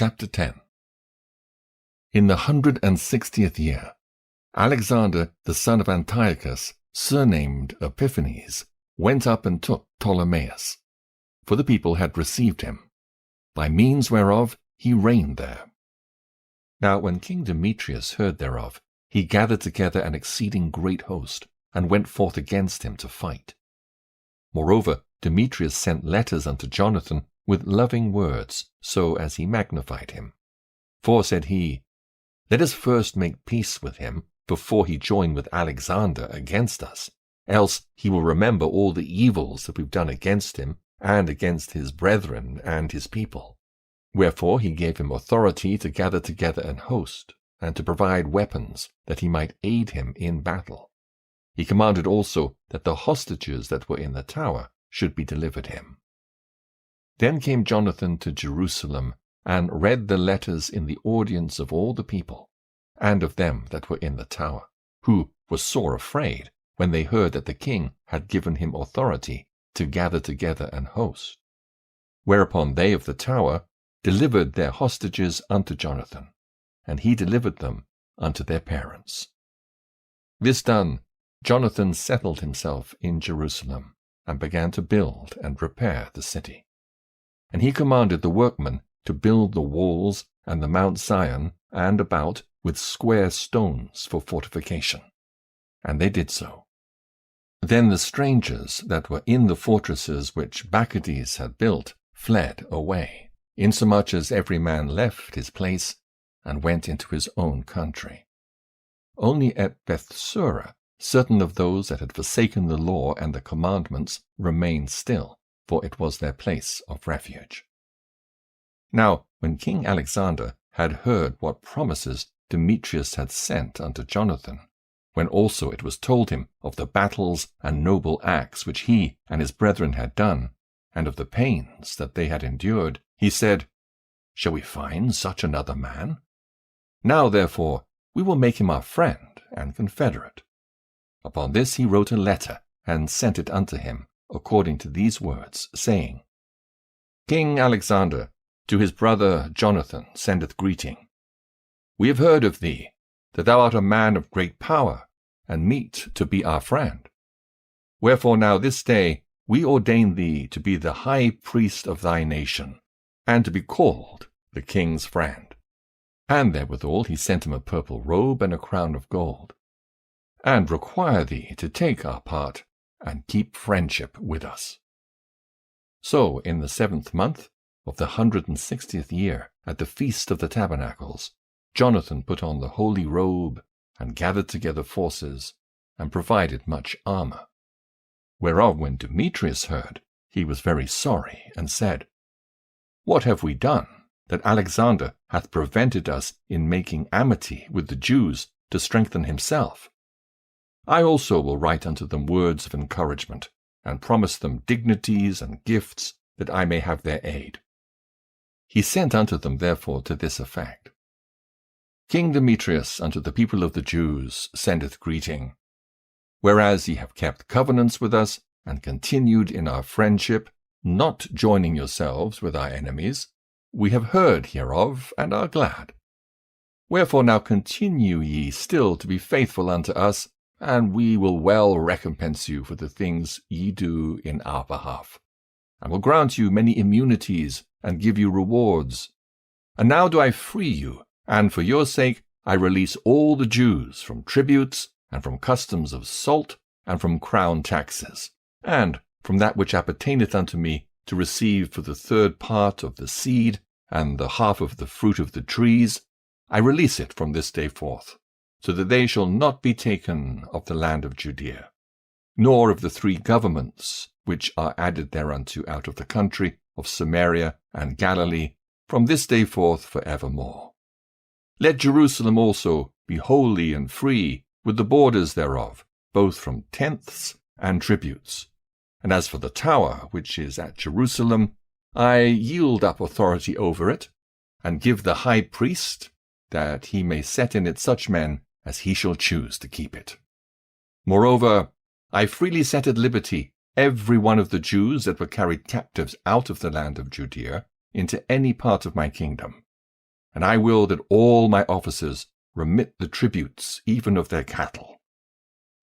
Chapter 10. In the 160th year, Alexander the son of Antiochus, surnamed Epiphanes, went up and took Ptolemais, for the people had received him, by means whereof he reigned there. Now when King Demetrius heard thereof, he gathered together an exceeding great host, and went forth against him to fight. Moreover, Demetrius sent letters unto Jonathan with loving words, so as he magnified him. For, said he, let us first make peace with him, before he join with Alexander against us, else he will remember all the evils that we've done against him, and against his brethren and his people. Wherefore he gave him authority to gather together an host, and to provide weapons, that he might aid him in battle. He commanded also that the hostages that were in the tower should be delivered him. Then came Jonathan to Jerusalem, and read the letters in the audience of all the people, and of them that were in the tower, who were sore afraid when they heard that the king had given him authority to gather together an host. Whereupon they of the tower delivered their hostages unto Jonathan, and he delivered them unto their parents. This done, Jonathan settled himself in Jerusalem, and began to build and repair the city. And he commanded the workmen to build the walls and the Mount Zion and about with square stones for fortification. And they did so. Then the strangers that were in the fortresses which Maccabees had built fled away, insomuch as every man left his place and went into his own country. Only at Bethsura certain of those that had forsaken the law and the commandments remained still, for it was their place of refuge. Now, when King Alexander had heard what promises Demetrius had sent unto Jonathan, when also it was told him of the battles and noble acts which he and his brethren had done, and of the pains that they had endured, he said, Shall we find such another man? Now, therefore, we will make him our friend and confederate. Upon this he wrote a letter, and sent it unto him, according to these words, saying, King Alexander, to his brother Jonathan sendeth greeting. We have heard of thee, that thou art a man of great power, and meet to be our friend. Wherefore now this day we ordain thee to be the high priest of thy nation, and to be called the king's friend. And therewithal he sent him a purple robe and a crown of gold, and require thee to take our part, and keep friendship with us. So in the 7th month of the 160th year, at the feast of the tabernacles, Jonathan put on the holy robe, and gathered together forces, and provided much armor. Whereof when Demetrius heard, he was very sorry, and said, What have we done, that Alexander hath prevented us in making amity with the Jews to strengthen himself? I also will write unto them words of encouragement, and promise them dignities and gifts, that I may have their aid. He sent unto them therefore to this effect, King Demetrius unto the people of the Jews sendeth greeting. Whereas ye have kept covenants with us, and continued in our friendship, not joining yourselves with our enemies, we have heard hereof, and are glad. Wherefore now continue ye still to be faithful unto us, and we will well recompense you for the things ye do in our behalf, and will grant you many immunities, and give you rewards. And now do I free you, and for your sake I release all the Jews from tributes, and from customs of salt, and from crown taxes, and from that which appertaineth unto me, to receive for the 3rd part of the seed, and the half of the fruit of the trees. I release it from this day forth, so that they shall not be taken of the land of Judea, nor of the 3 governments which are added thereunto out of the country of Samaria and Galilee, from this day forth for evermore. Let Jerusalem also be holy and free, with the borders thereof, both from tenths and tributes. And as for the tower which is at Jerusalem, I yield up authority over it, and give the high priest, that he may set in it such men as he shall choose to keep it. Moreover, I freely set at liberty every one of the Jews that were carried captives out of the land of Judea into any part of my kingdom, and I will that all my officers remit the tributes even of their cattle.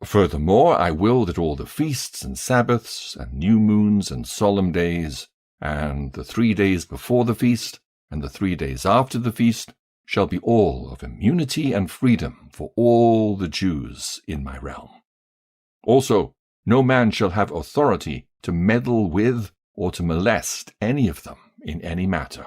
Furthermore, I will that all the feasts and Sabbaths and new moons and solemn days, and the 3 days before the feast, and the 3 days after the feast, shall be all of immunity and freedom for all the Jews in my realm. Also, no man shall have authority to meddle with or to molest any of them in any matter.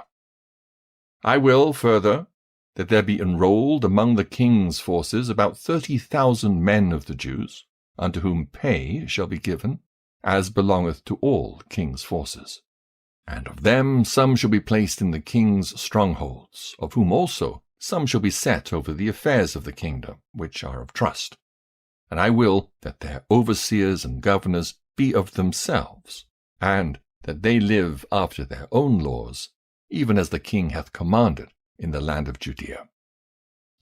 I will, further, that there be enrolled among the king's forces about 30,000 men of the Jews, unto whom pay shall be given, as belongeth to all king's forces. And of them some shall be placed in the king's strongholds, of whom also some shall be set over the affairs of the kingdom, which are of trust. And I will that their overseers and governors be of themselves, and that they live after their own laws, even as the king hath commanded in the land of Judea.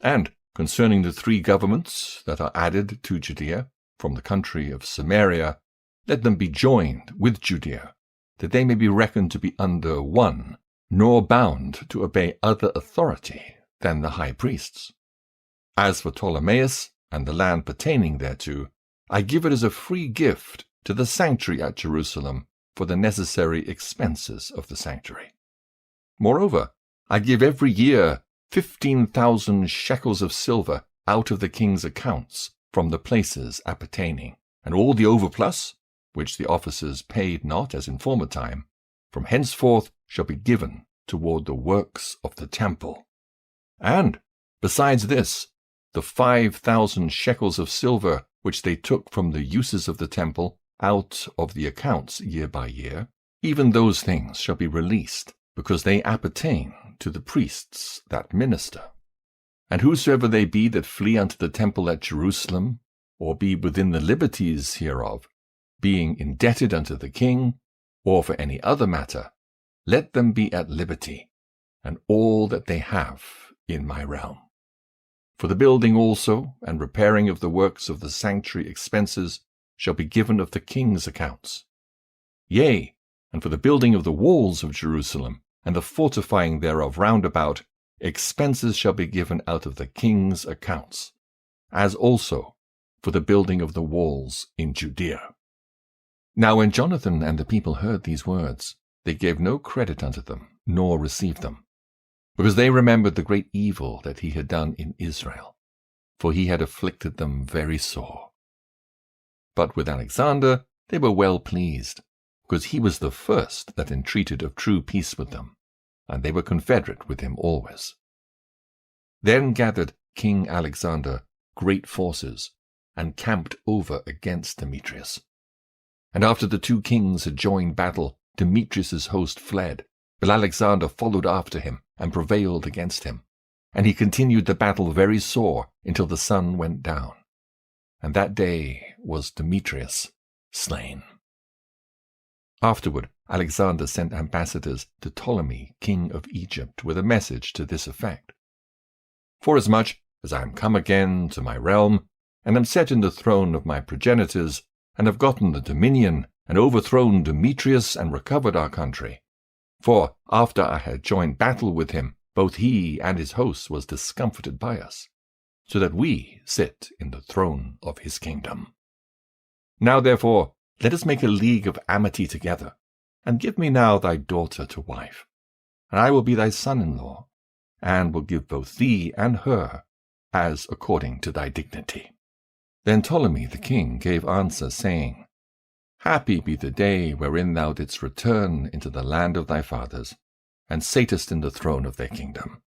And concerning the 3 governments that are added to Judea from the country of Samaria, let them be joined with Judea, that they may be reckoned to be under one, nor bound to obey other authority than the high priests. As for Ptolemais and the land pertaining thereto, I give it as a free gift to the sanctuary at Jerusalem for the necessary expenses of the sanctuary. Moreover, I give every year 15,000 shekels of silver out of the king's accounts from the places appertaining, and all the overplus, which the officers paid not as in former time, from henceforth shall be given toward the works of the temple. And, besides this, the 5,000 shekels of silver which they took from the uses of the temple out of the accounts year by year, even those things shall be released, because they appertain to the priests that minister. And whosoever they be that flee unto the temple at Jerusalem, or be within the liberties hereof, being indebted unto the king, or for any other matter, let them be at liberty, and all that they have in my realm. For the building also and repairing of the works of the sanctuary expenses shall be given of the king's accounts. Yea, and for the building of the walls of Jerusalem, and the fortifying thereof round about, expenses shall be given out of the king's accounts, as also for the building of the walls in Judea. Now when Jonathan and the people heard these words, they gave no credit unto them, nor received them, because they remembered the great evil that he had done in Israel, for he had afflicted them very sore. But with Alexander they were well pleased, because he was the first that entreated of true peace with them, and they were confederate with him always. Then gathered King Alexander great forces, and camped over against Demetrius. And after the 2 kings had joined battle, Demetrius's host fled, but Alexander followed after him, and prevailed against him. And he continued the battle very sore until the sun went down. And that day was Demetrius slain. Afterward, Alexander sent ambassadors to Ptolemy, king of Egypt, with a message to this effect: Forasmuch as I am come again to my realm, and am set in the throne of my progenitors, and have gotten the dominion, and overthrown Demetrius, and recovered our country. For after I had joined battle with him, both he and his host was discomfited by us, so that we sit in the throne of his kingdom. Now therefore, let us make a league of amity together, and give me now thy daughter to wife, and I will be thy son-in-law, and will give both thee and her, as according to thy dignity. Then Ptolemy the king gave answer, saying, Happy be the day wherein thou didst return into the land of thy fathers, and satest in the throne of their kingdom.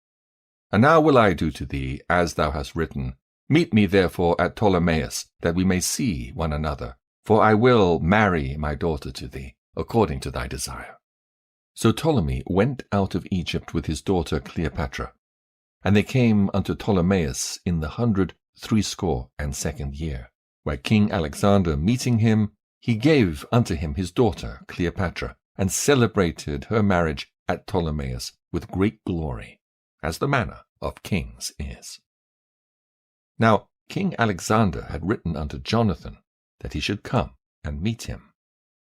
And now will I do to thee as thou hast written. Meet me therefore at Ptolemais, that we may see one another, for I will marry my daughter to thee, according to thy desire. So Ptolemy went out of Egypt with his daughter Cleopatra, and they came unto Ptolemais in the 162nd year, where King Alexander meeting him, he gave unto him his daughter Cleopatra, and celebrated her marriage at Ptolemais with great glory, as the manner of kings is. Now King Alexander had written unto Jonathan that he should come and meet him,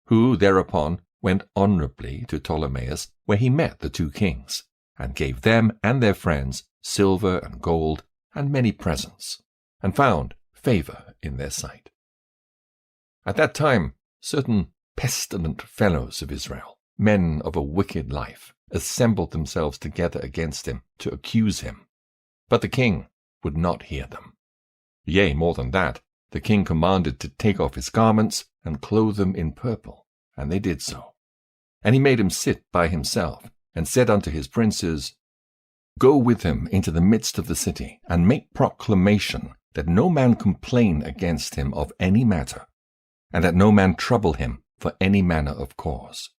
who thereupon went honorably to Ptolemais, where he met the 2 kings, and gave them and their friends silver and gold and many presents, and found favor in their sight. At that time, certain pestilent fellows of Israel, men of a wicked life, assembled themselves together against him to accuse him. But the king would not hear them. Yea, more than that, the king commanded to take off his garments and clothe them in purple, and they did so. And he made him sit by himself, and said unto his princes, Go with him into the midst of the city, and make proclamation that no man complain against him of any matter, and that no man trouble him for any manner of cause.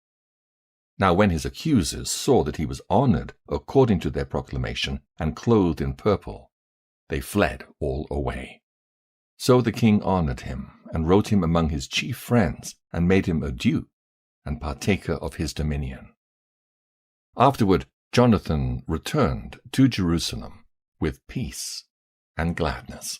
Now when his accusers saw that he was honored according to their proclamation, and clothed in purple, they fled all away. So the king honored him, and wrote him among his chief friends, and made him a duke, and partaker of his dominion. Afterward Jonathan returned to Jerusalem with peace and gladness.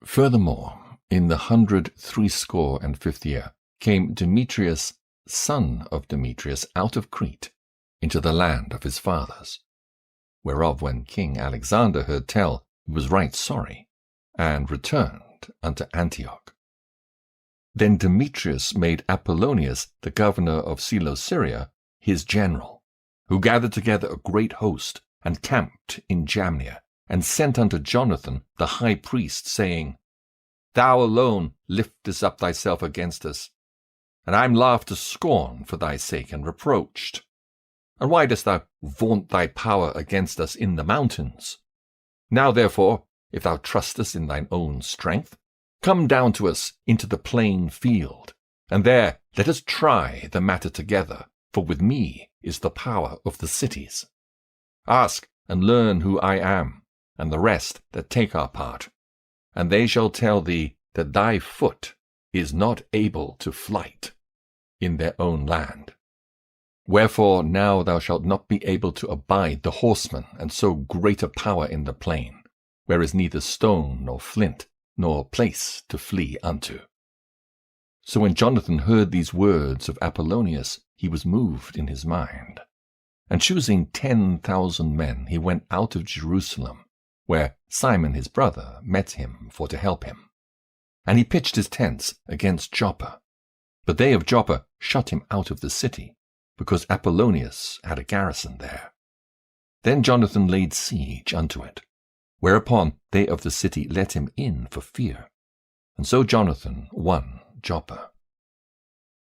Furthermore, in the 163 year came Demetrius, son of Demetrius, out of Crete, into the land of his fathers, whereof when King Alexander heard tell, he was right sorry, and returned unto Antioch. Then Demetrius made Apollonius, the governor of Seleucia, his general, who gathered together a great host, and camped in Jamnia, and sent unto Jonathan the high priest, saying, Thou alone liftest up thyself against us, and I am laughed to scorn for thy sake, and reproached. And why dost thou vaunt thy power against us in the mountains? Now therefore, if thou trustest in thine own strength, come down to us into the plain field, and there let us try the matter together, for with me is the power of the cities. Ask and learn who I am, and the rest that take our part, and they shall tell thee that thy foot is not able to flight in their own land. Wherefore now thou shalt not be able to abide the horsemen, and so great a power in the plain, where is neither stone nor flint, nor place to flee unto. So when Jonathan heard these words of Apollonius, he was moved in his mind. And choosing 10,000 men, he went out of Jerusalem, where Simon his brother met him for to help him. And he pitched his tents against Joppa. But they of Joppa shut him out of the city, because Apollonius had a garrison there. Then Jonathan laid siege unto it, whereupon they of the city let him in for fear. And so Jonathan won Joppa.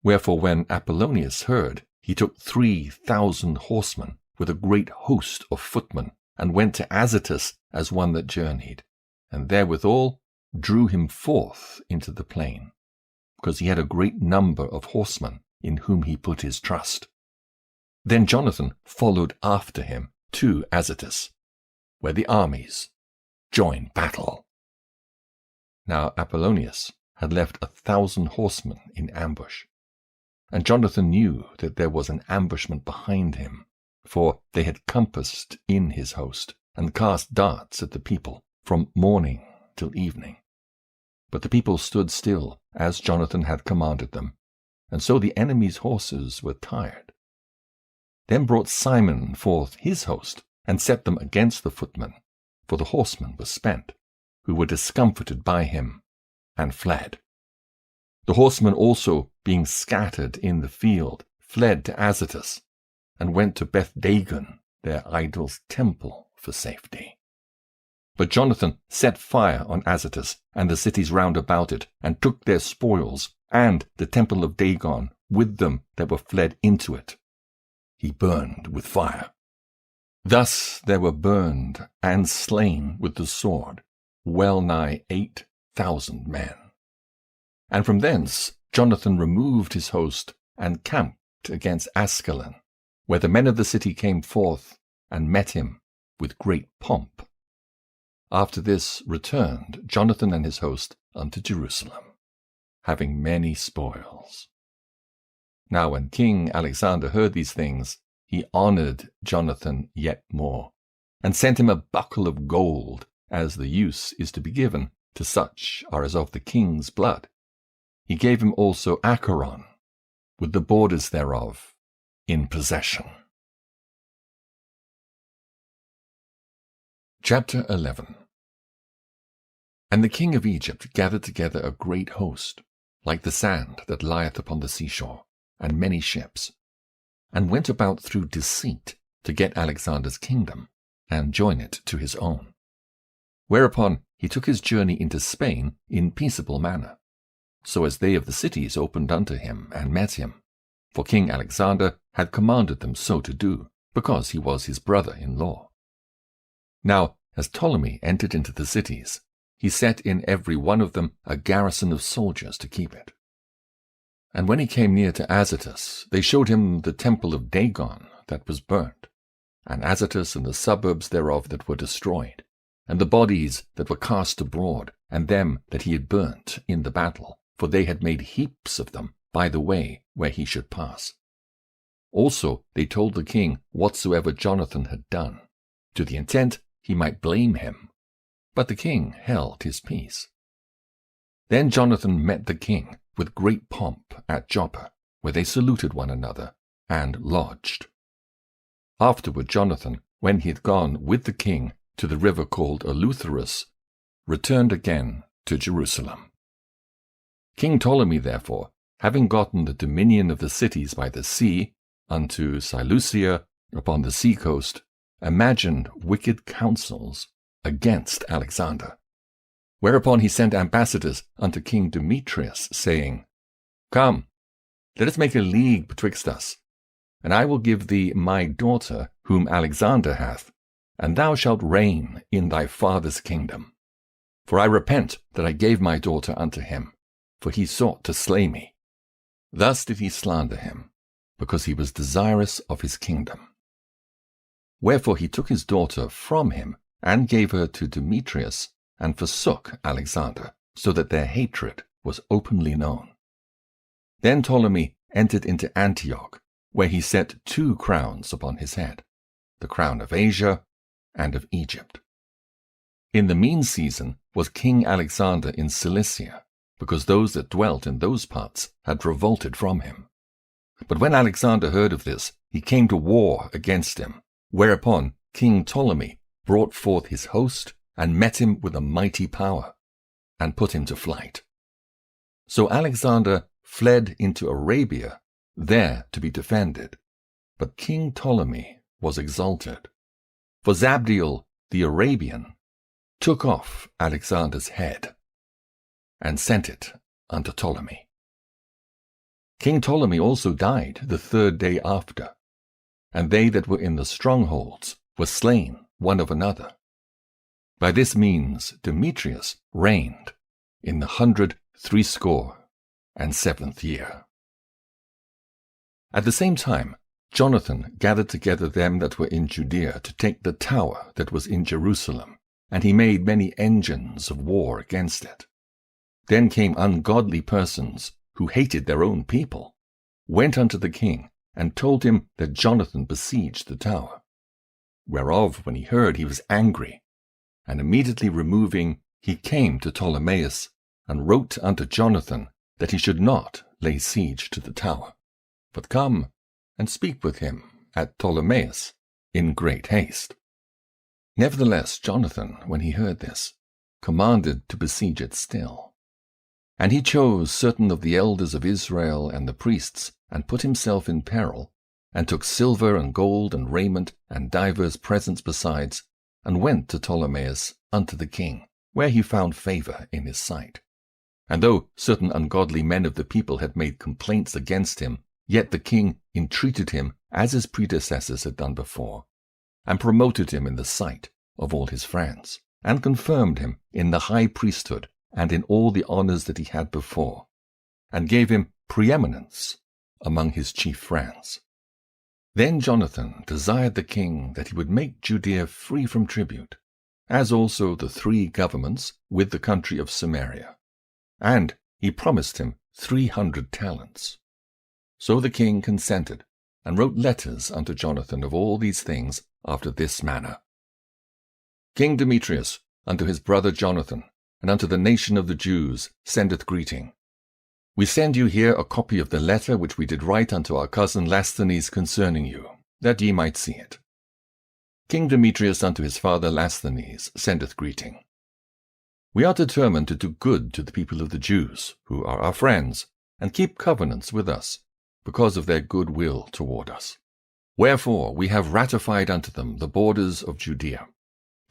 Wherefore when Apollonius heard, he took 3,000 horsemen with a great host of footmen, and went to Azotus as one that journeyed, and therewithal drew him forth into the plain, because he had a great number of horsemen in whom he put his trust. Then Jonathan followed after him to Azotus, where the armies joined battle. Now Apollonius had left 1,000 horsemen in ambush, and Jonathan knew that there was an ambushment behind him, for they had compassed in his host, and cast darts at the people from morning till evening. But the people stood still, as Jonathan had commanded them, and so the enemy's horses were tired. Then brought Simon forth his host, and set them against the footmen, for the horsemen were spent, who were discomfited by him, and fled. The horsemen also, being scattered in the field, fled to Azotus, and went to Beth-dagon, their idol's temple, for safety. But Jonathan set fire on Azotus and the cities round about it, and took their spoils, and the temple of Dagon with them that were fled into it. He burned with fire. Thus there were burned and slain with the sword well nigh 8,000 men. And from thence Jonathan removed his host, and camped against Askelon, where the men of the city came forth, and met him with great pomp. After this returned Jonathan and his host unto Jerusalem, having many spoils. Now when King Alexander heard these things, he honored Jonathan yet more, and sent him a buckle of gold, as the use is to be given to such as of the king's blood. He gave him also Acheron, with the borders thereof, in possession. Chapter 11. And the king of Egypt gathered together a great host, like the sand that lieth upon the seashore, and many ships, and went about through deceit to get Alexander's kingdom, and join it to his own. Whereupon he took his journey into Spain in peaceable manner, so as they of the cities opened unto him and met him, for King Alexander had commanded them so to do, because he was his brother-in-law. Now, as Ptolemy entered into the cities, he set in every one of them a garrison of soldiers to keep it. And when he came near to Azotus, they showed him the temple of Dagon that was burnt, and Azotus and the suburbs thereof that were destroyed, and the bodies that were cast abroad, and them that he had burnt in the battle, for they had made heaps of them by the way where he should pass. Also they told the king whatsoever Jonathan had done, to the intent he might blame him. But the king held his peace. Then Jonathan met the king with great pomp at Joppa, where they saluted one another, and lodged. Afterward Jonathan, when he had gone with the king to the river called Eleutherus, returned again to Jerusalem. King Ptolemy, therefore, having gotten the dominion of the cities by the sea, unto Seleucia upon the sea coast, imagined wicked counsels against Alexander. Whereupon he sent ambassadors unto King Demetrius, saying, Come, let us make a league betwixt us, and I will give thee my daughter, whom Alexander hath, and thou shalt reign in thy father's kingdom. For I repent that I gave my daughter unto him, for he sought to slay me. Thus did he slander him, because he was desirous of his kingdom. Wherefore he took his daughter from him, and gave her to Demetrius, and forsook Alexander, so that their hatred was openly known. Then Ptolemy entered into Antioch, where he set 2 crowns upon his head, the crown of Asia and of Egypt. In the mean season was King Alexander in Cilicia, because those that dwelt in those parts had revolted from him. But when Alexander heard of this, he came to war against him, whereupon King Ptolemy brought forth his host, and met him with a mighty power, and put him to flight. So Alexander fled into Arabia, there to be defended. But King Ptolemy was exalted. For Zabdiel the Arabian took off Alexander's head, and sent it unto Ptolemy. King Ptolemy also died the 3rd day after, and they that were in the strongholds were slain one of another. By this means Demetrius reigned in the 167th year. At the same time Jonathan gathered together them that were in Judea to take the tower that was in Jerusalem, and he made many engines of war against it. Then came ungodly persons, who hated their own people, went unto the king, and told him that Jonathan besieged the tower. Whereof when he heard he was angry, and immediately removing, he came to Ptolemais, and wrote unto Jonathan that he should not lay siege to the tower, but come and speak with him at Ptolemais in great haste. Nevertheless Jonathan, when he heard this, commanded to besiege it still. And he chose certain of the elders of Israel and the priests, and put himself in peril, and took silver and gold and raiment and divers presents besides, and went to Ptolemais unto the king, where he found favor in his sight. And though certain ungodly men of the people had made complaints against him, yet the king entreated him as his predecessors had done before, and promoted him in the sight of all his friends, and confirmed him in the high priesthood and in all the honors that he had before, and gave him preeminence among his chief friends. Then Jonathan desired the king that he would make Judea free from tribute, as also the 3 governments with the country of Samaria, and he promised him 300 talents. So the king consented, and wrote letters unto Jonathan of all these things after this manner. King Demetrius, unto his brother Jonathan, and unto the nation of the Jews, sendeth greeting. We send you here a copy of the letter which we did write unto our cousin Lasthenes concerning you, that ye might see it. King Demetrius unto his father Lasthenes sendeth greeting. We are determined to do good to the people of the Jews, who are our friends, and keep covenants with us, because of their good will toward us. Wherefore we have ratified unto them the borders of Judea,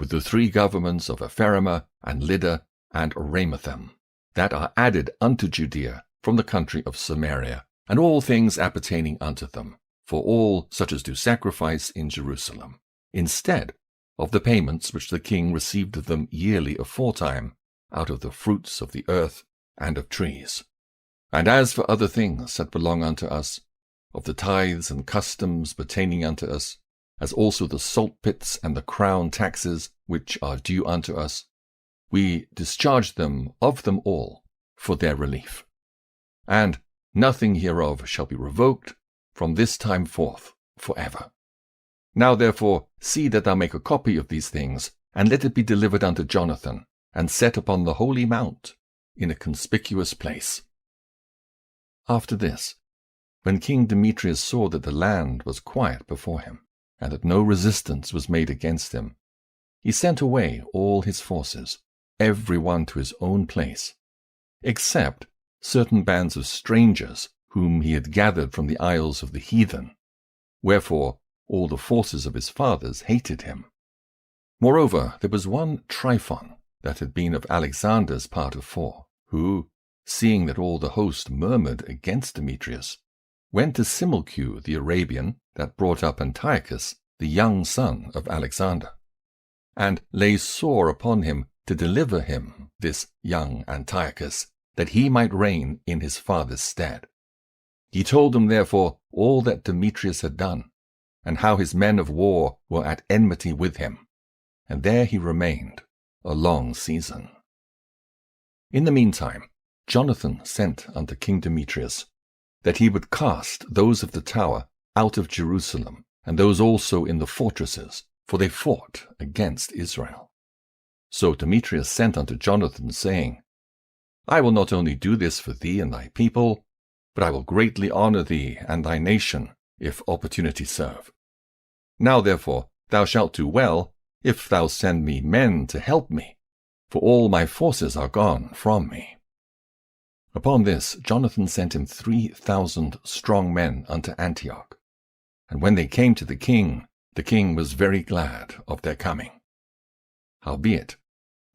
with the 3 governments of Ephraim, and Lydda, and Ramathaim, that are added unto Judea from the country of Samaria, and all things appertaining unto them, for all such as do sacrifice in Jerusalem, instead of the payments which the king received of them yearly aforetime, out of the fruits of the earth and of trees. And as for other things that belong unto us, of the tithes and customs pertaining unto us, as also the salt pits and the crown taxes which are due unto us, we discharge them of them all for their relief. And nothing hereof shall be revoked from this time forth forever. Now therefore see that thou make a copy of these things, and let it be delivered unto Jonathan, and set upon the holy mount in a conspicuous place. After this, when King Demetrius saw that the land was quiet before him, and that no resistance was made against him, he sent away all his forces, every one to his own place, except certain bands of strangers whom he had gathered from the isles of the heathen. Wherefore all the forces of his fathers hated him. Moreover, there was one Tryphon, that had been of Alexander's part of 4, who, seeing that all the host murmured against Demetrius, went to Similcu the Arabian, that brought up Antiochus, the young son of Alexander, and lay sore upon him to deliver him, this young Antiochus, that he might reign in his father's stead. He told them therefore all that Demetrius had done, and how his men of war were at enmity with him, and there he remained a long season. In the meantime, Jonathan sent unto King Demetrius that he would cast those of the tower out of Jerusalem, and those also in the fortresses, for they fought against Israel. So Demetrius sent unto Jonathan, saying, I will not only do this for thee and thy people, but I will greatly honor thee and thy nation, if opportunity serve. Now therefore thou shalt do well, if thou send me men to help me, for all my forces are gone from me. Upon this Jonathan sent him 3,000 strong men unto Antioch. And when they came to the king was very glad of their coming. Howbeit,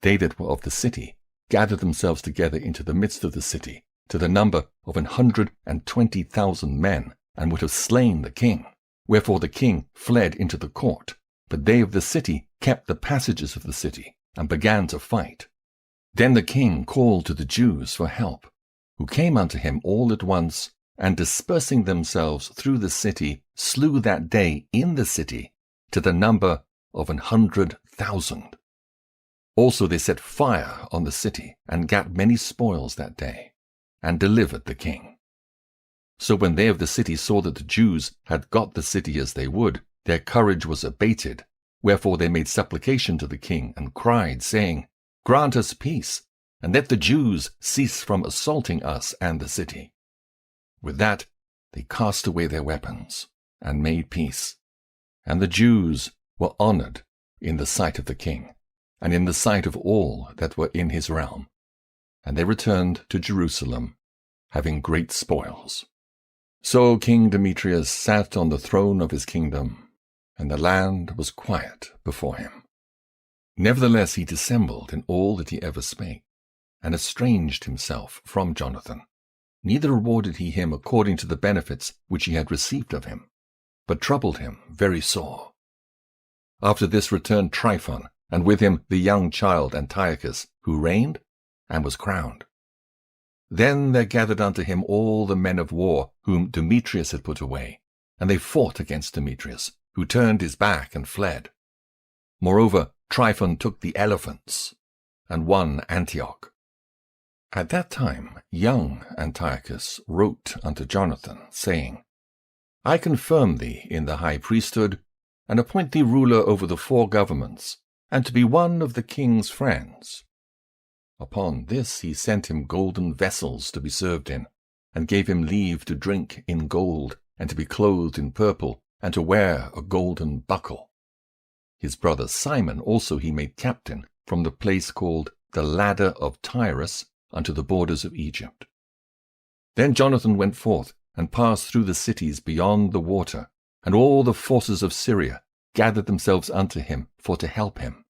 they that were of the city gathered themselves together into the midst of the city, to the number of 120,000 men, and would have slain the king. Wherefore the king fled into the court, but they of the city kept the passages of the city, and began to fight. Then the king called to the Jews for help, who came unto him all at once, and dispersing themselves through the city, slew that day in the city to the number of 100,000. Also they set fire on the city, and gat many spoils that day, and delivered the king. So when they of the city saw that the Jews had got the city as they would, their courage was abated. Wherefore they made supplication to the king, and cried, saying, Grant us peace, and let the Jews cease from assaulting us and the city. With that they cast away their weapons, and made peace. And the Jews were honored in the sight of the king, and in the sight of all that were in his realm. And they returned to Jerusalem, having great spoils. So King Demetrius sat on the throne of his kingdom, and the land was quiet before him. Nevertheless he dissembled in all that he ever spake, and estranged himself from Jonathan. Neither rewarded he him according to the benefits which he had received of him, but troubled him very sore. After this returned Tryphon, and with him the young child Antiochus, who reigned and was crowned. Then there gathered unto him all the men of war whom Demetrius had put away, and they fought against Demetrius, who turned his back and fled. Moreover, Tryphon took the elephants, and won Antioch. At that time young Antiochus wrote unto Jonathan, saying, I confirm thee in the high priesthood, and appoint thee ruler over the 4 governments, and to be one of the king's friends. Upon this he sent him golden vessels to be served in, and gave him leave to drink in gold, and to be clothed in purple, and to wear a golden buckle. His brother Simon also he made captain from the place called the Ladder of Tyrus unto the borders of Egypt. Then Jonathan went forth and passed through the cities beyond the water, and all the forces of Syria gathered themselves unto him for to help him.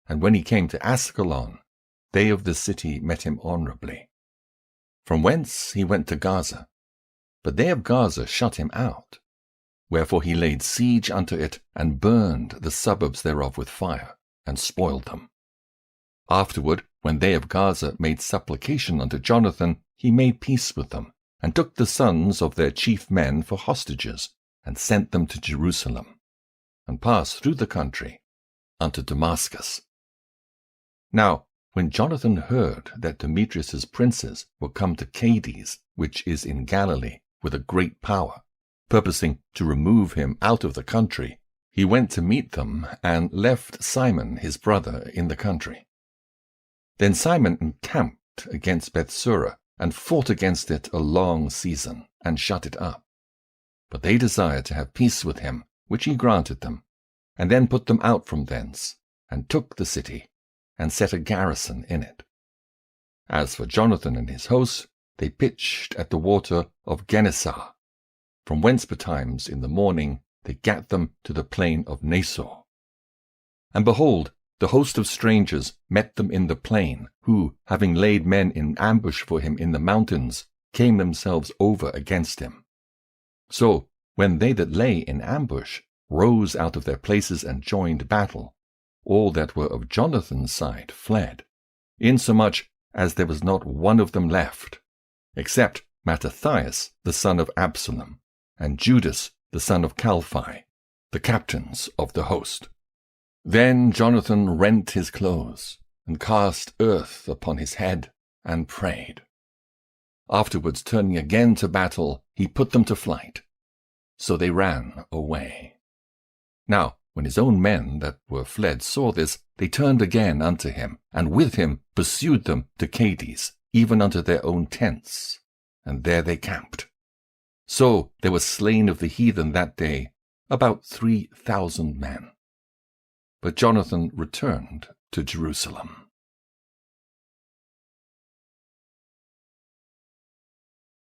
And when he came to Ascalon, they of the city met him honorably. From whence he went to Gaza, but they of Gaza shut him out. Wherefore he laid siege unto it, and burned the suburbs thereof with fire, and spoiled them. Afterward, when they of Gaza made supplication unto Jonathan, he made peace with them, and took the sons of their chief men for hostages, and sent them to Jerusalem, and passed through the country unto Damascus. Now, when Jonathan heard that Demetrius's princes were come to Cades, which is in Galilee, with a great power, purposing to remove him out of the country, he went to meet them, and left Simon his brother in the country. Then Simon encamped against Bethsura, and fought against it a long season, and shut it up. But they desired to have peace with him, which he granted them, and then put them out from thence, and took the city, and set a garrison in it. As for Jonathan and his hosts, they pitched at the water of Gennesar, from whence betimes in the morning they gat them to the plain of Nasor. And behold, the host of strangers met them in the plain, who, having laid men in ambush for him in the mountains, came themselves over against him. So, when they that lay in ambush rose out of their places and joined battle, all that were of Jonathan's side fled, insomuch as there was not one of them left, except Mattathias the son of Absalom, and Judas the son of Calphi, the captains of the host. Then Jonathan rent his clothes, and cast earth upon his head, and prayed. Afterwards, turning again to battle, he put them to flight. So they ran away. Now, when his own men that were fled saw this, they turned again unto him, and with him pursued them to Cades, even unto their own tents, and there they camped. So there were slain of the heathen that day about 3,000 men. But Jonathan returned to Jerusalem.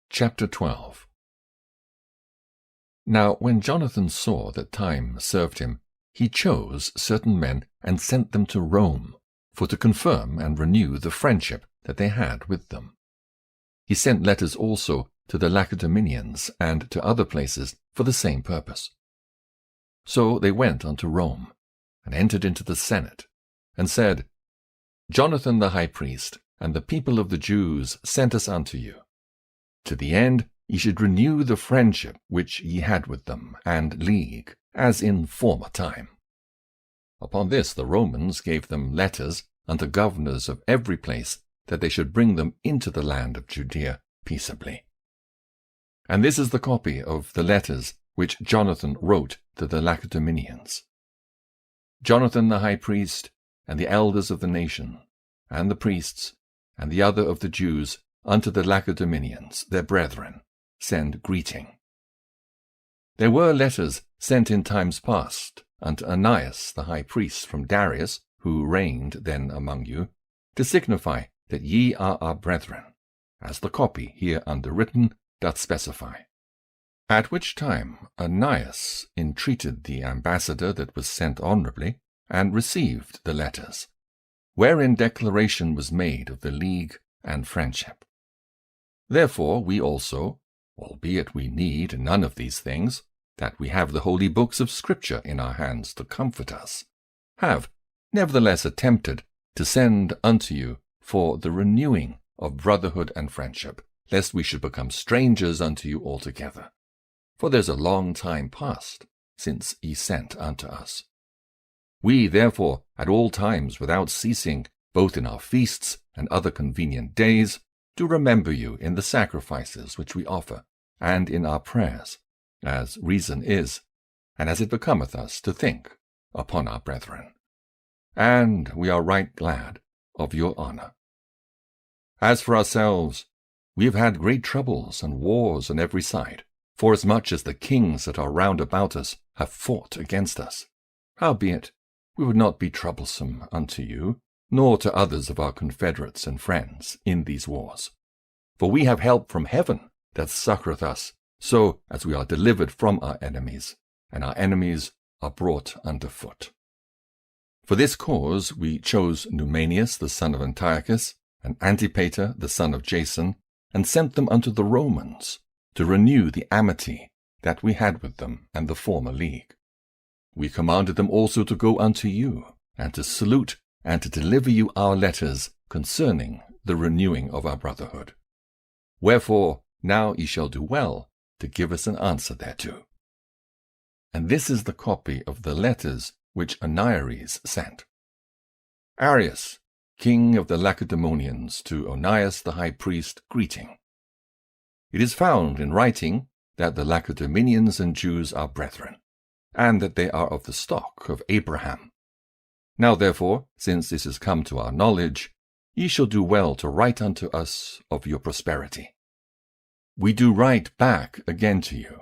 Chapter 12. Now when Jonathan saw that time served him, he chose certain men and sent them to Rome, for to confirm and renew the friendship that they had with them. He sent letters also to the Lacedaemonians and to other places for the same purpose. So they went unto Rome, and entered into the Senate, and said, Jonathan the high priest, and the people of the Jews sent us unto you, to the end ye should renew the friendship which ye had with them, and league, as in former time. Upon this the Romans gave them letters unto governors of every place, that they should bring them into the land of Judea peaceably. And this is the copy of the letters which Jonathan wrote to the Lacedaemonians. Jonathan the high priest, and the elders of the nation, and the priests, and the other of the Jews, unto the Lacedaemonians, their brethren, send greeting. There were letters sent in times past unto Ananias the high priest from Darius, who reigned then among you, to signify that ye are our brethren, as the copy here underwritten doth specify. At which time Ananias entreated the ambassador that was sent honorably, and received the letters, wherein declaration was made of the league and friendship. Therefore we also, albeit we need none of these things, that we have the holy books of Scripture in our hands to comfort us, have nevertheless attempted to send unto you for the renewing of brotherhood and friendship, lest we should become strangers unto you altogether. For there's a long time past since ye sent unto us. We, therefore, at all times without ceasing, both in our feasts and other convenient days, do remember you in the sacrifices which we offer, and in our prayers, as reason is, and as it becometh us to think upon our brethren. And we are right glad of your honor. As for ourselves, we have had great troubles and wars on every side, forasmuch as the kings that are round about us have fought against us. Howbeit, we would not be troublesome unto you, nor to others of our confederates and friends in these wars. For we have help from heaven that succoureth us, so as we are delivered from our enemies, and our enemies are brought under foot. For this cause we chose Numanius the son of Antiochus, and Antipater the son of Jason, and sent them unto the Romans, to renew the amity that we had with them and the former league. We commanded them also to go unto you, and to salute and to deliver you our letters concerning the renewing of our brotherhood. Wherefore now ye shall do well to give us an answer thereto. And this is the copy of the letters which Oniares sent. Arius, king of the Lacedaemonians, to Onias the high priest, greeting. It is found in writing that the Lacedaemonians and Jews are brethren, and that they are of the stock of Abraham. Now therefore, since this is come to our knowledge, ye shall do well to write unto us of your prosperity. We do write back again to you,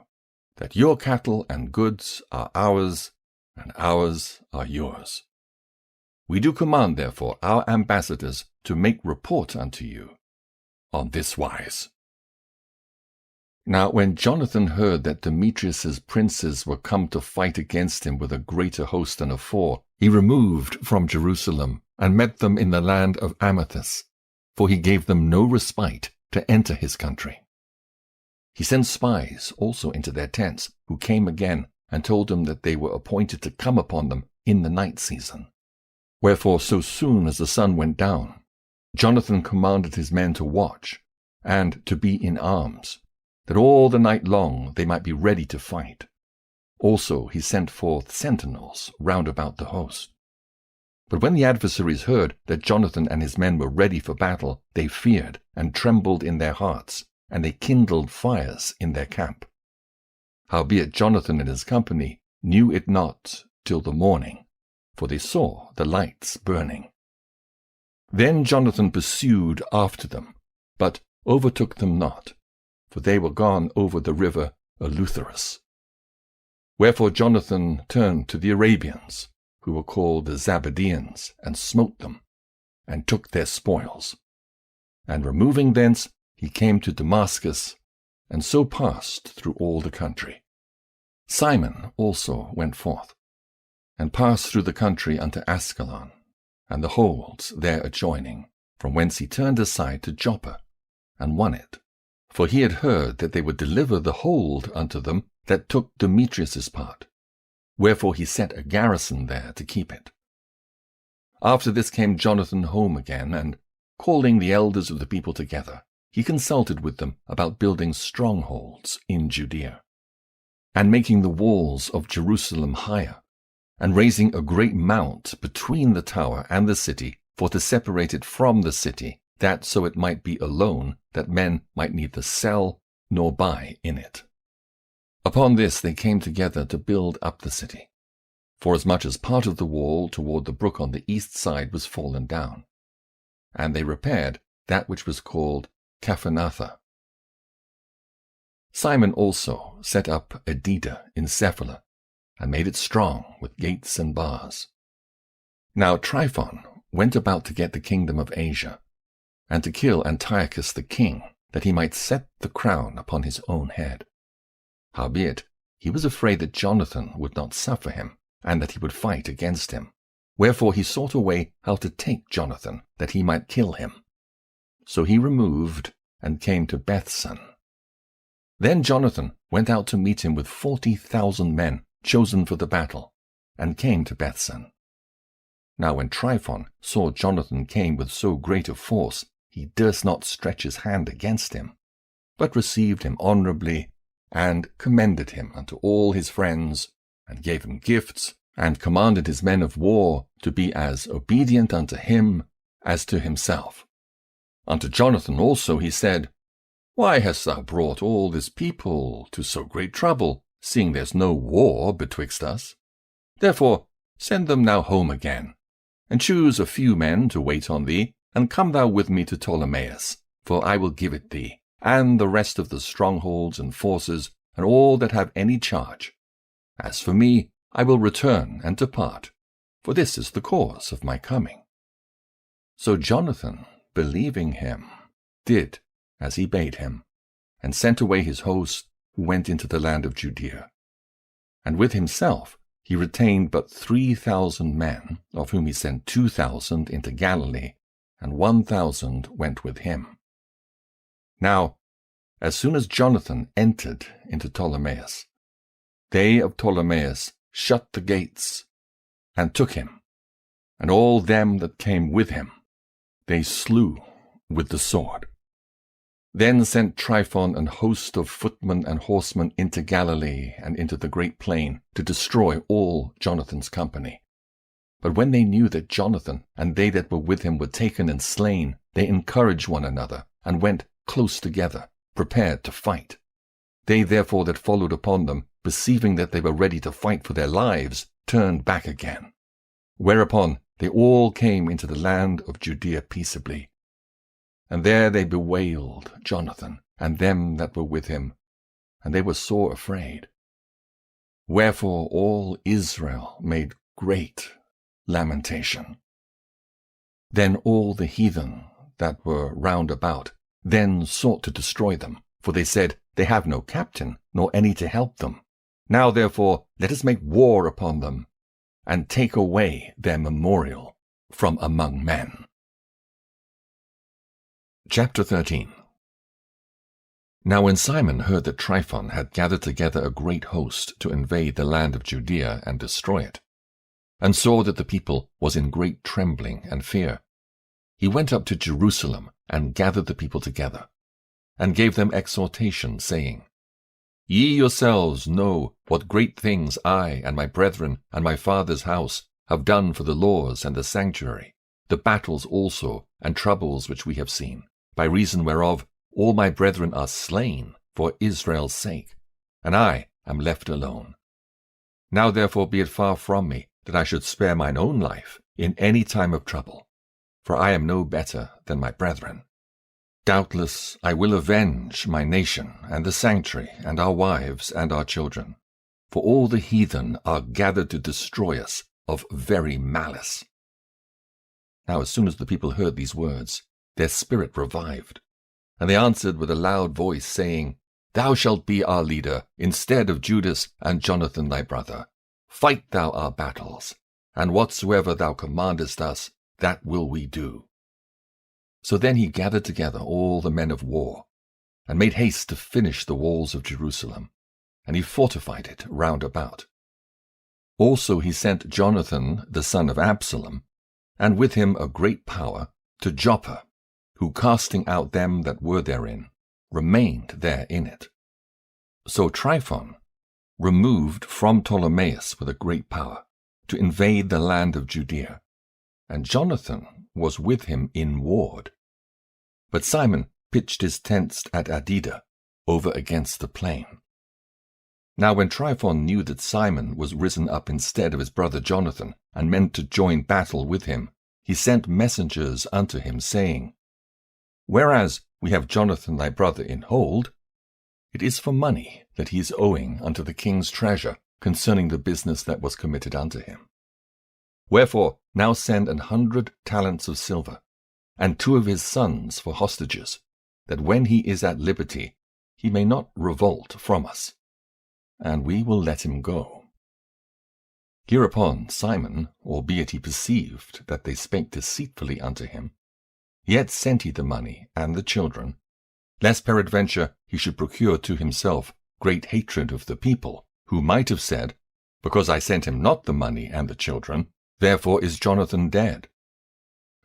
that your cattle and goods are ours, and ours are yours. We do command, therefore, our ambassadors to make report unto you on this wise. Now when Jonathan heard that Demetrius's princes were come to fight against him with a greater host than afore, he removed from Jerusalem, and met them in the land of Amathus, for he gave them no respite to enter his country. He sent spies also into their tents, who came again, and told them that they were appointed to come upon them in the night season. Wherefore so soon as the sun went down, Jonathan commanded his men to watch, and to be in arms, that all the night long they might be ready to fight. Also he sent forth sentinels round about the host. But when the adversaries heard that Jonathan and his men were ready for battle, they feared and trembled in their hearts, and they kindled fires in their camp. Howbeit Jonathan and his company knew it not till the morning, for they saw the lights burning. Then Jonathan pursued after them, but overtook them not, for they were gone over the river Eleutherus. Wherefore Jonathan turned to the Arabians, who were called the Zabadeans, and smote them, and took their spoils. And removing thence, he came to Damascus, and so passed through all the country. Simon also went forth, and passed through the country unto Ascalon, and the holds there adjoining, from whence he turned aside to Joppa, and won it. For he had heard that they would deliver the hold unto them that took Demetrius's part. Wherefore he set a garrison there to keep it. After this came Jonathan home again, and, calling the elders of the people together, he consulted with them about building strongholds in Judea, and making the walls of Jerusalem higher, and raising a great mount between the tower and the city, for to separate it from the city, that so it might be alone, that men might neither sell nor buy in it. Upon this they came together to build up the city, forasmuch as part of the wall toward the brook on the east side was fallen down. And they repaired that which was called Caphanatha. Simon also set up Edida in Cephala, and made it strong with gates and bars. Now Tryphon went about to get the kingdom of Asia, and to kill Antiochus the king, that he might set the crown upon his own head. Howbeit he was afraid that Jonathan would not suffer him, and that he would fight against him. Wherefore he sought a way how to take Jonathan, that he might kill him. So he removed, and came to Bethsan. Then Jonathan went out to meet him with 40,000 men, chosen for the battle, and came to Bethsan. Now when Tryphon saw Jonathan came with so great a force, he durst not stretch his hand against him, but received him honourably, and commended him unto all his friends, and gave him gifts, and commanded his men of war to be as obedient unto him as to himself. Unto Jonathan also he said, Why hast thou brought all this people to so great trouble, seeing there's no war betwixt us? Therefore send them now home again, and choose a few men to wait on thee, and come thou with me to Ptolemais, for I will give it thee, and the rest of the strongholds and forces, and all that have any charge. As for me, I will return and depart, for this is the cause of my coming. So Jonathan, believing him, did as he bade him, and sent away his host, who went into the land of Judea. And with himself he retained but 3,000 men, of whom he sent 2,000 into Galilee, and 1,000 went with him. Now, as soon as Jonathan entered into Ptolemais, they of Ptolemais shut the gates, and took him, and all them that came with him they slew with the sword. Then sent Tryphon an host of footmen and horsemen into Galilee and into the great plain to destroy all Jonathan's company. But when they knew that Jonathan and they that were with him were taken and slain, they encouraged one another, and went close together, prepared to fight. They therefore that followed upon them, perceiving that they were ready to fight for their lives, turned back again. Whereupon they all came into the land of Judea peaceably. And there they bewailed Jonathan and them that were with him, and they were sore afraid. Wherefore all Israel made great lamentation. Then all the heathen that were round about then sought to destroy them, for they said, They have no captain, nor any to help them. Now therefore let us make war upon them, and take away their memorial from among men. Chapter 13. Now when Simon heard that Tryphon had gathered together a great host to invade the land of Judea and destroy it, and saw that the people was in great trembling and fear, he went up to Jerusalem and gathered the people together, and gave them exhortation, saying, Ye yourselves know what great things I and my brethren and my father's house have done for the laws and the sanctuary, the battles also and troubles which we have seen, by reason whereof all my brethren are slain for Israel's sake, and I am left alone. Now therefore be it far from me that I should spare mine own life in any time of trouble, for I am no better than my brethren. Doubtless I will avenge my nation and the sanctuary and our wives and our children, for all the heathen are gathered to destroy us of very malice. Now as soon as the people heard these words, their spirit revived, and they answered with a loud voice, saying, Thou shalt be our leader, instead of Judas and Jonathan thy brother. Fight thou our battles, and whatsoever thou commandest us, that will we do. So then he gathered together all the men of war, and made haste to finish the walls of Jerusalem, and he fortified it round about. Also he sent Jonathan the son of Absalom, and with him a great power, to Joppa, who casting out them that were therein, remained there in it. So Tryphon removed from Ptolemais with a great power, to invade the land of Judea, and Jonathan was with him in ward. But Simon pitched his tents at Adida, over against the plain. Now when Tryphon knew that Simon was risen up instead of his brother Jonathan, and meant to join battle with him, he sent messengers unto him, saying, Whereas we have Jonathan thy brother in hold, it is for money that he is owing unto the king's treasure concerning the business that was committed unto him. Wherefore now send 100 talents of silver, and 2 of his sons for hostages, that when he is at liberty he may not revolt from us, and we will let him go. Hereupon Simon, albeit he perceived that they spake deceitfully unto him, yet sent he the money and the children, lest peradventure he should procure to himself great hatred of the people, who might have said, Because I sent him not the money and the children, therefore is Jonathan dead.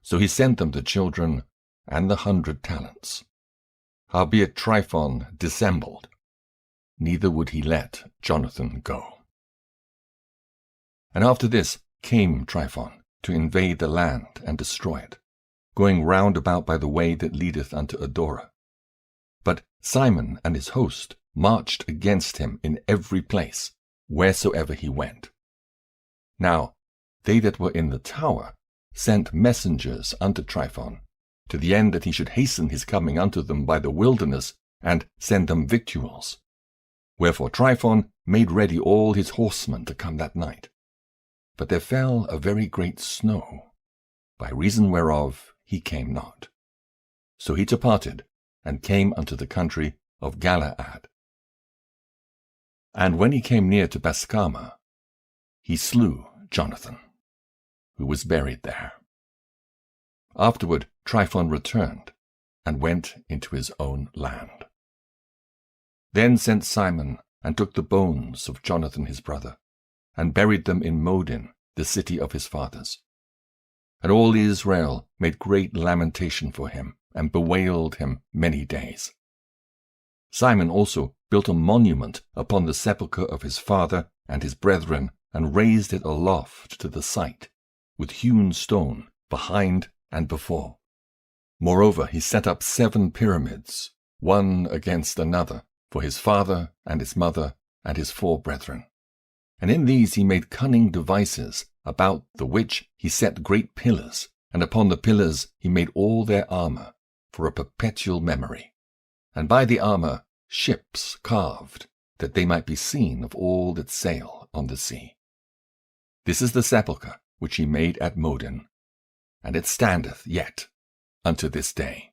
So he sent them the children and the 100 talents. Howbeit Tryphon dissembled, neither would he let Jonathan go. And after this came Tryphon to invade the land and destroy it, going round about by the way that leadeth unto Adora. But Simon and his host marched against him in every place, wheresoever he went. Now they that were in the tower sent messengers unto Tryphon, to the end that he should hasten his coming unto them by the wilderness, and send them victuals. Wherefore Tryphon made ready all his horsemen to come that night. but there fell a very great snow, by reason whereof he came not. So he departed, and came unto the country of Galaad. And when he came near to Bascama, he slew Jonathan, who was buried there. Afterward Tryphon returned, and went into his own land. Then sent Simon, and took the bones of Jonathan his brother, and buried them in Modin, the city of his fathers. And all Israel made great lamentation for him, and bewailed him many days. Simon also built a monument upon the sepulchre of his father and his brethren, and raised it aloft to the sight, with hewn stone behind and before. Moreover, he set up 7 pyramids, one against another, for his father and his mother and his 4 brethren. And in these he made cunning devices, about the which he set great pillars, and upon the pillars he made all their armour, for a perpetual memory. And by the armour ships carved, that they might be seen of all that sail on the sea. This is the sepulchre which he made at Modin, and it standeth yet unto this day.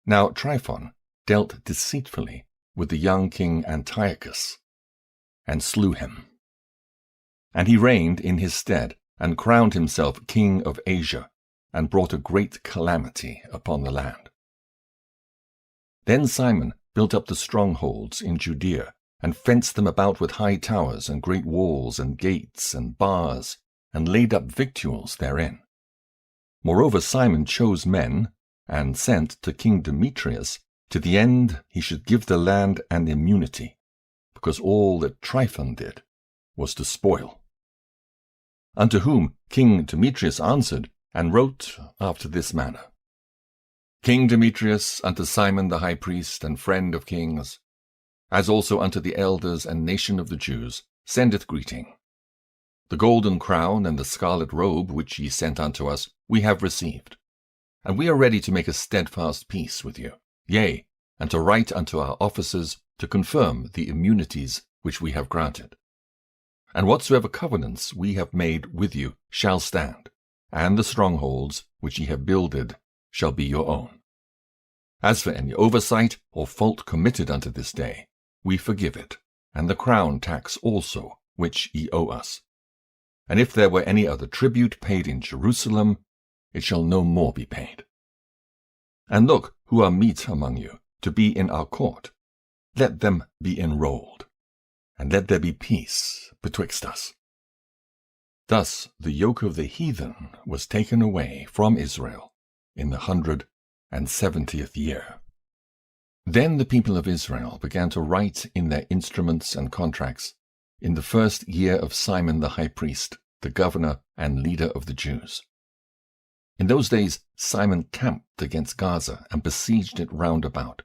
Now Tryphon dealt deceitfully with the young king Antiochus, and slew him. And he reigned in his stead, and crowned himself king of Asia, and brought a great calamity upon the land. Then Simon built up the strongholds in Judea, and fenced them about with high towers, and great walls, and gates, and bars, and laid up victuals therein. Moreover Simon chose men, and sent to King Demetrius, to the end he should give the land an immunity, because all that Tryphon did was to spoil. Unto whom King Demetrius answered, and wrote after this manner: King Demetrius, unto Simon the high priest and friend of kings, as also unto the elders and nation of the Jews, sendeth greeting. The golden crown and the scarlet robe which ye sent unto us we have received, and we are ready to make a steadfast peace with you, yea, and to write unto our officers to confirm the immunities which we have granted. And whatsoever covenants we have made with you shall stand, and the strongholds which ye have builded shall be your own. As for any oversight or fault committed unto this day, we forgive it, and the crown tax also which ye owe us. And if there were any other tribute paid in Jerusalem, it shall no more be paid. And look, who are meet among you to be in our court, let them be enrolled, and let there be peace betwixt us. Thus the yoke of the heathen was taken away from Israel in the 170th year. Then the people of Israel began to write in their instruments and contracts in the 1st year of Simon the high priest, the governor and leader of the Jews. In those days Simon camped against Gaza and besieged it round about.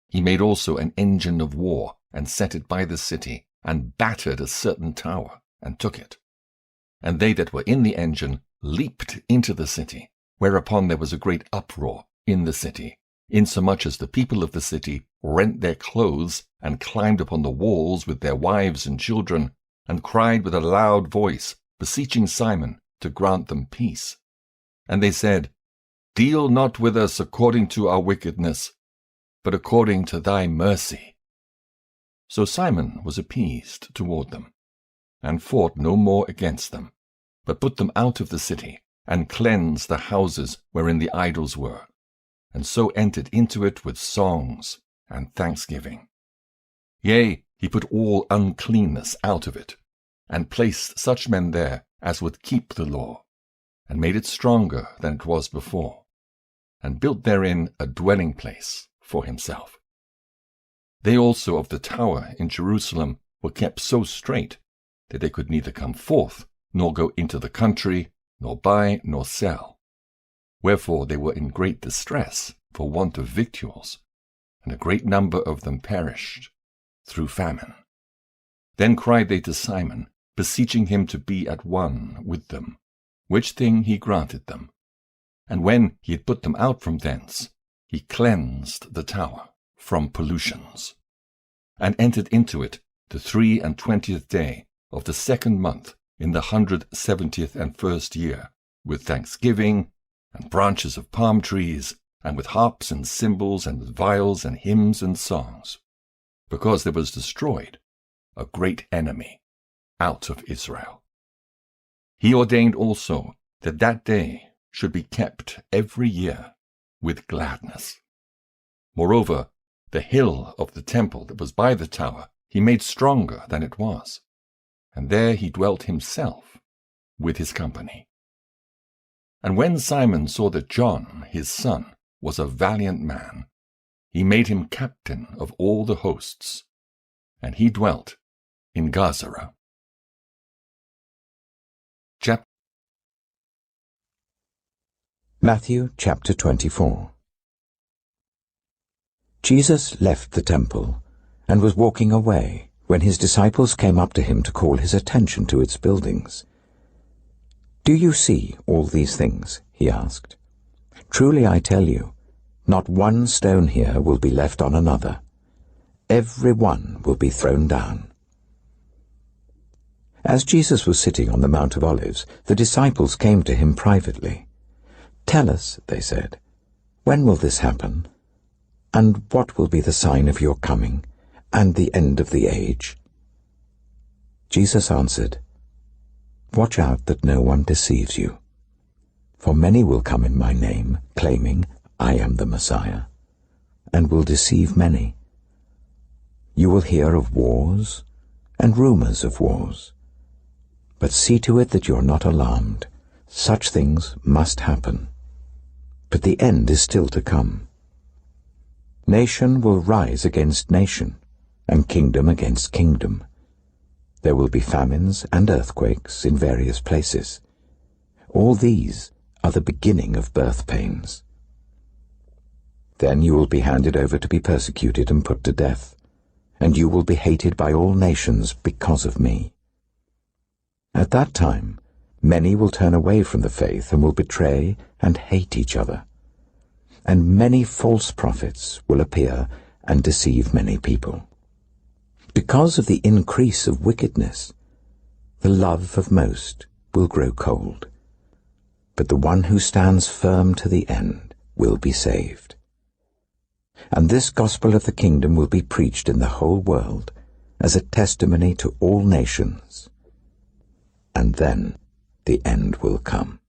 He made also an engine of war, and set it by the city, and battered a certain tower, and took it. And they that were in the engine leaped into the city, whereupon there was a great uproar in the city, insomuch as the people of the city rent their clothes, and climbed upon the walls with their wives and children, and cried with a loud voice, beseeching Simon to grant them peace. And they said, Deal not with us according to our wickedness, but according to thy mercy. So Simon was appeased toward them, and fought no more against them, but put them out of the city, and cleansed the houses wherein the idols were, and so entered into it with songs and thanksgiving. Yea, he put all uncleanness out of it, and placed such men there as would keep the law, and made it stronger than it was before, and built therein a dwelling place for himself. They also of the tower in Jerusalem were kept so strait that they could neither come forth, nor go into the country, nor buy, nor sell. Wherefore they were in great distress for want of victuals, and a great number of them perished through famine. Then cried they to Simon, beseeching him to be at one with them, which thing he granted them. And when he had put them out from thence, he cleansed the tower from pollutions, and entered into it the 23rd day of the 2nd month in the 170th and first year, with thanksgiving, and branches of palm trees, and with harps and cymbals, and with viols and hymns and songs, because there was destroyed a great enemy out of Israel. He ordained also that that day should be kept every year with gladness. Moreover, the hill of the temple that was by the tower he made stronger than it was, and there he dwelt himself with his company. And when Simon saw that John, his son, was a valiant man, he made him captain of all the hosts, and he dwelt in Gazara. Matthew chapter 24. Jesus left the temple and was walking away when his disciples came up to him to call his attention to its buildings. "Do you see all these things?" he asked. "Truly I tell you, not one stone here will be left on another. Every one will be thrown down." As Jesus was sitting on the Mount of Olives, the disciples came to him privately. "Tell us," they said, "when will this happen? And what will be the sign of your coming and the end of the age?" Jesus answered, "Watch out that no one deceives you. For many will come in my name, claiming, 'I am the Messiah,' and will deceive many. You will hear of wars and rumors of wars. But see to it that you are not alarmed. Such things must happen. But the end is still to come. Nation will rise against nation, and kingdom against kingdom. There will be famines and earthquakes in various places. All these are the beginning of birth pains. Then you will be handed over to be persecuted and put to death, and you will be hated by all nations because of me. At that time, many will turn away from the faith and will betray and hate each other. And many false prophets will appear and deceive many people. Because of the increase of wickedness, the love of most will grow cold. But the one who stands firm to the end will be saved. And this gospel of the kingdom will be preached in the whole world as a testimony to all nations. And then the end will come.